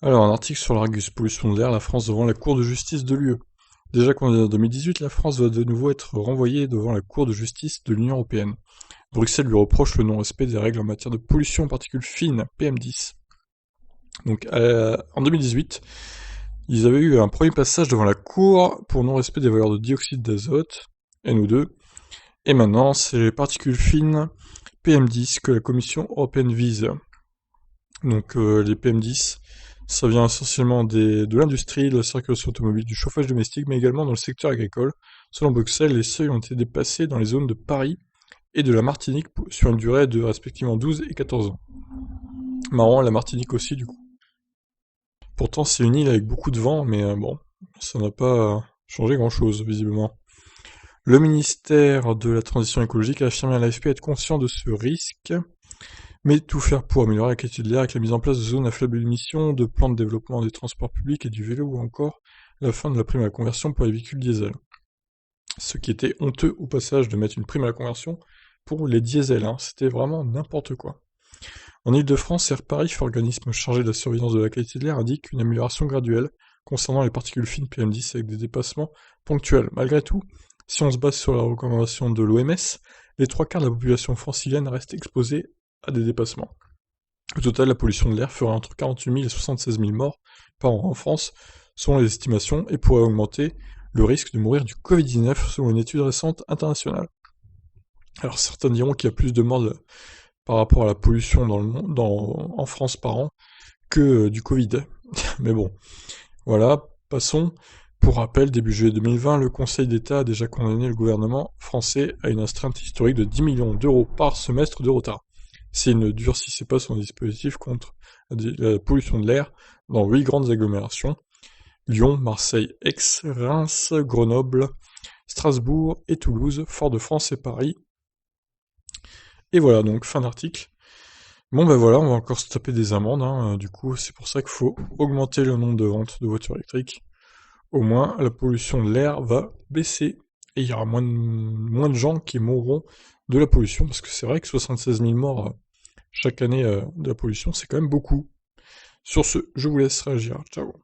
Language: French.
Alors, un article sur l'Argus, pollution de l'air, la France devant la Cour de justice de l'UE. Déjà qu'en 2018, la France va de nouveau être renvoyée devant la Cour de justice de l'Union européenne. Bruxelles lui reproche le non-respect des règles en matière de pollution en particules fines, PM10. Donc, en 2018, ils avaient eu un premier passage devant la Cour pour non-respect des valeurs de dioxyde d'azote, NO2, et maintenant, c'est les particules fines PM10 que la Commission européenne vise. Donc, les PM10, ça vient essentiellement de l'industrie, de la circulation automobile, du chauffage domestique, mais également dans le secteur agricole. Selon Bruxelles, les seuils ont été dépassés dans les zones de Paris et de la Martinique sur une durée de respectivement 12 et 14 ans. Marrant, la Martinique aussi, du coup. Pourtant, c'est une île avec beaucoup de vent, mais bon, ça n'a pas changé grand-chose, visiblement. Le ministère de la Transition écologique a affirmé à l'AFP être conscient de ce risque, mais tout faire pour améliorer la qualité de l'air avec la mise en place de zones à faible émission, de plans de développement des transports publics et du vélo, ou encore la fin de la prime à la conversion pour les véhicules diesel. Ce qui était honteux au passage de mettre une prime à la conversion pour les diesels, hein. C'était vraiment n'importe quoi. En Ile-de-France, Air Paris, organisme chargé de la surveillance de la qualité de l'air, indique une amélioration graduelle concernant les particules fines PM10 avec des dépassements ponctuels. Malgré tout, si on se base sur la recommandation de l'OMS, les 3/4 de la population francilienne reste exposée à des dépassements. Au total, la pollution de l'air ferait entre 48 000 et 76 000 morts par an en France, selon les estimations, et pourrait augmenter le risque de mourir du Covid-19 selon une étude récente internationale. Alors certains diront qu'il y a plus de morts par rapport à la pollution dans le monde, en France par an que du Covid. Mais bon, voilà, passons. Pour rappel, début juillet 2020, le Conseil d'État a déjà condamné le gouvernement français à une astreinte historique de 10 millions d'euros par semestre de retard. S'il ne durcissait pas son dispositif contre la pollution de l'air dans 8 grandes agglomérations, Lyon, Marseille, Aix, Reims, Grenoble, Strasbourg et Toulouse, Fort-de-France et Paris. Et voilà, donc fin d'article. Bon ben voilà, on va encore se taper des amendes, hein. Du coup c'est pour ça qu'il faut augmenter le nombre de ventes de voitures électriques. Au moins la pollution de l'air va baisser, et il y aura moins de gens qui mourront de la pollution, parce que c'est vrai que 76 000 morts chaque année de la pollution, c'est quand même beaucoup. Sur ce, je vous laisse réagir, ciao.